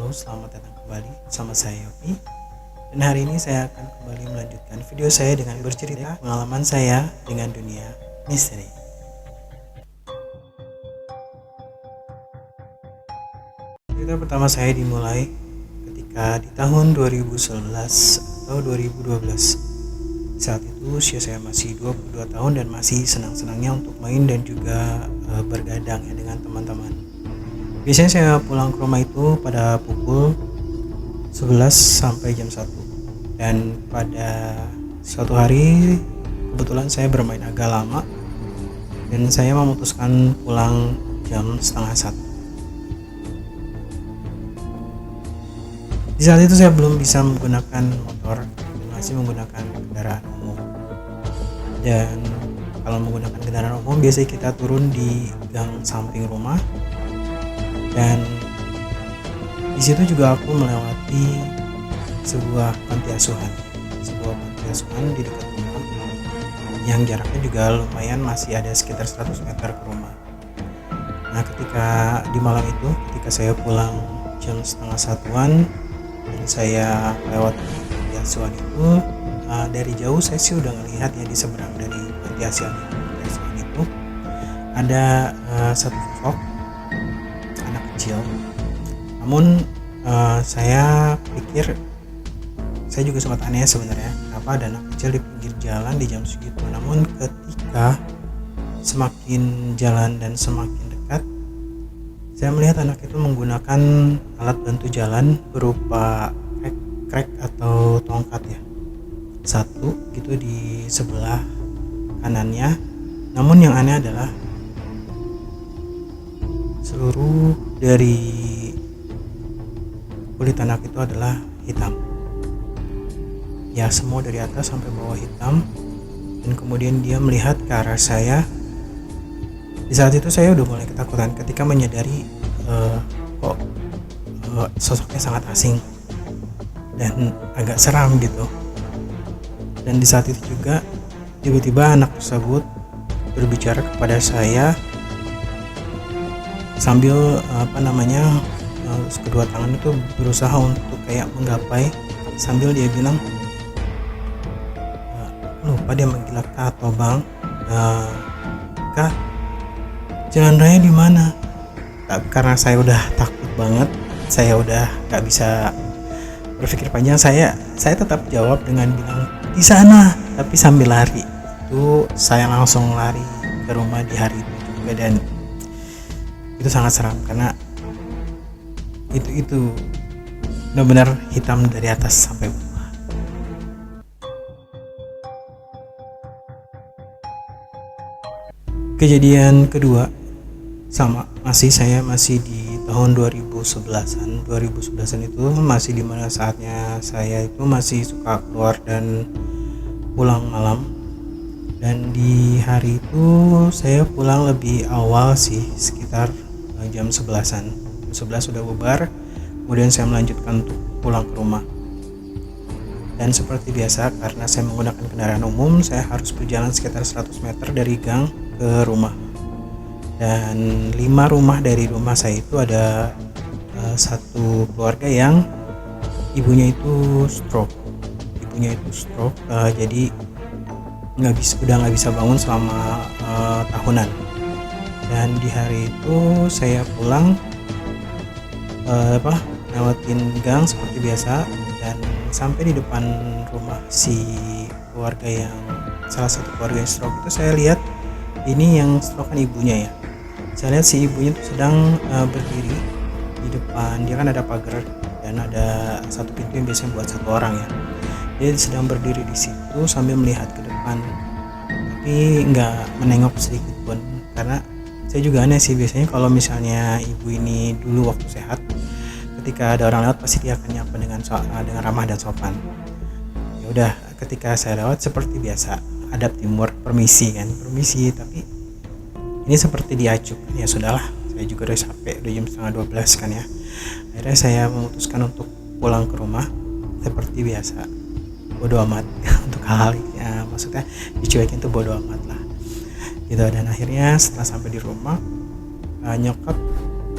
Halo, selamat datang kembali sama saya Yopi. Dan hari ini saya akan kembali melanjutkan video saya dengan bercerita pengalaman saya dengan dunia misteri. Cerita pertama saya dimulai ketika di tahun 2011 atau 2012. Saat itu usia saya masih 22 tahun dan masih senang-senangnya untuk main dan juga bergadang ya dengan teman-teman. Biasanya saya pulang ke rumah itu pada pukul 11 sampai jam 1. Dan pada suatu hari kebetulan saya bermain agak lama dan saya memutuskan pulang jam setengah 1. Di saat itu saya belum bisa menggunakan motor, masih menggunakan kendaraan umum. Dan kalau menggunakan kendaraan umum biasanya kita turun di gang samping rumah. Dan di situ juga aku melewati sebuah panti asuhan di dekat rumah yang jaraknya juga lumayan, masih ada sekitar 100 meter ke rumah. Nah, ketika di malam itu, ketika saya pulang jam setengah 1-an dan saya lewat panti asuhan itu, dari jauh saya sih udah ngelihat ya di seberang dari panti asuhan itu ada satu sosok anak kecil. Namun saya pikir, saya juga sempat aneh sebenarnya, kenapa ada anak kecil di pinggir jalan di jam segitu. Namun ketika semakin jalan dan semakin dekat, saya melihat anak itu menggunakan alat bantu jalan berupa krek atau tongkat ya, satu gitu di sebelah kanannya. Namun yang aneh adalah seluruh dari kulit anak itu adalah hitam ya, semua dari atas sampai bawah hitam. Dan kemudian dia melihat ke arah saya. Di saat itu saya udah mulai ketakutan ketika menyadari kok sosoknya sangat asing dan agak seram gitu. Dan di saat itu juga tiba-tiba anak tersebut berbicara kepada saya sambil kedua tangan itu berusaha untuk kayak menggapai, sambil dia bilang, lupa dia manggil Kak atau Bang, Kak, jalan raya di mana? Karena saya udah takut banget, saya udah nggak bisa berpikir panjang, saya tetap jawab dengan bilang di sana, tapi sambil lari. Itu saya langsung lari ke rumah di hari itu juga, dan itu sangat seram karena itu benar-benar hitam dari atas sampai bawah. Kejadian kedua sama, saya masih di tahun 2011-an. 2011-an itu masih dimana saatnya saya itu masih suka keluar dan pulang malam. Dan di hari itu saya pulang lebih awal sih, sekitar jam 11-an. Jam 11 sudah bubar, kemudian saya melanjutkan untuk pulang ke rumah. Dan seperti biasa, karena saya menggunakan kendaraan umum, saya harus berjalan sekitar 100 meter dari gang ke rumah. Dan 5 rumah dari rumah saya itu ada satu keluarga yang ibunya itu stroke. Jadi udah nggak bisa bangun selama tahunan. Dan di hari itu saya pulang lewatin gang seperti biasa, dan sampai di depan rumah si keluarga yang salah satu keluarga yang stroke itu, saya lihat ini yang stroke kan ibunya ya. Saya lihat si ibunya itu sedang berdiri di depan. Dia kan ada pagar dan ada satu pintu yang biasanya buat satu orang ya. Dia sedang berdiri di situ sambil melihat ke depan, tapi nggak menengok sedikit pun. Karena saya juga aneh sih, biasanya kalau misalnya ibu ini dulu waktu sehat, ketika ada orang lewat pasti dia akan nyapa dengan ramah dan sopan. Ya udah, ketika saya lewat seperti biasa, adab timur, permisi, tapi ini seperti diacuh. Ya sudahlah, saya juga udah capek, udah jam 11:30 kan ya. Akhirnya saya memutuskan untuk pulang ke rumah seperti biasa, bodo amat untuk hal ya, maksudnya dicuekin tuh bodo amat lah gitu. Dan akhirnya setelah sampai di rumah, nyokap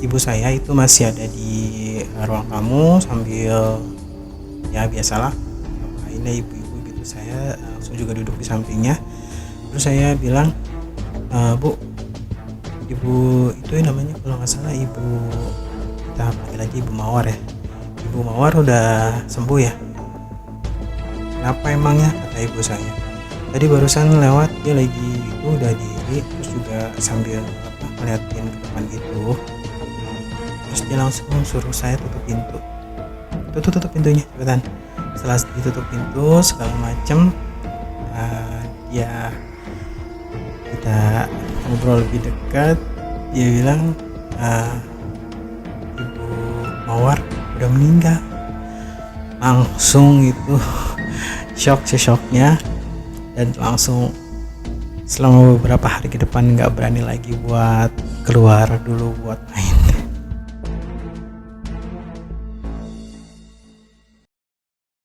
ibu saya itu masih ada di ruang tamu sambil ya biasalah ini ibu-ibu gitu. Saya langsung juga duduk di sampingnya, terus saya bilang, Bu, ibu itu namanya kalau nggak salah ibu, kita panggil aja Ibu Mawar ya, Ibu Mawar udah sembuh ya? Kenapa emangnya, kata ibu saya. Tadi barusan lewat dia lagi itu udah diri, terus juga sambil ngeliatin ke depan gitu, terus dia langsung suruh saya tutup pintu. Tutup pintunya cepetan. Setelah ditutup pintu segala macem, dia kita ngobrol lebih dekat. Dia bilang, Ibu Mawar udah meninggal. Langsung itu shocknya, dan langsung selama beberapa hari ke depan nggak berani lagi buat keluar dulu buat main.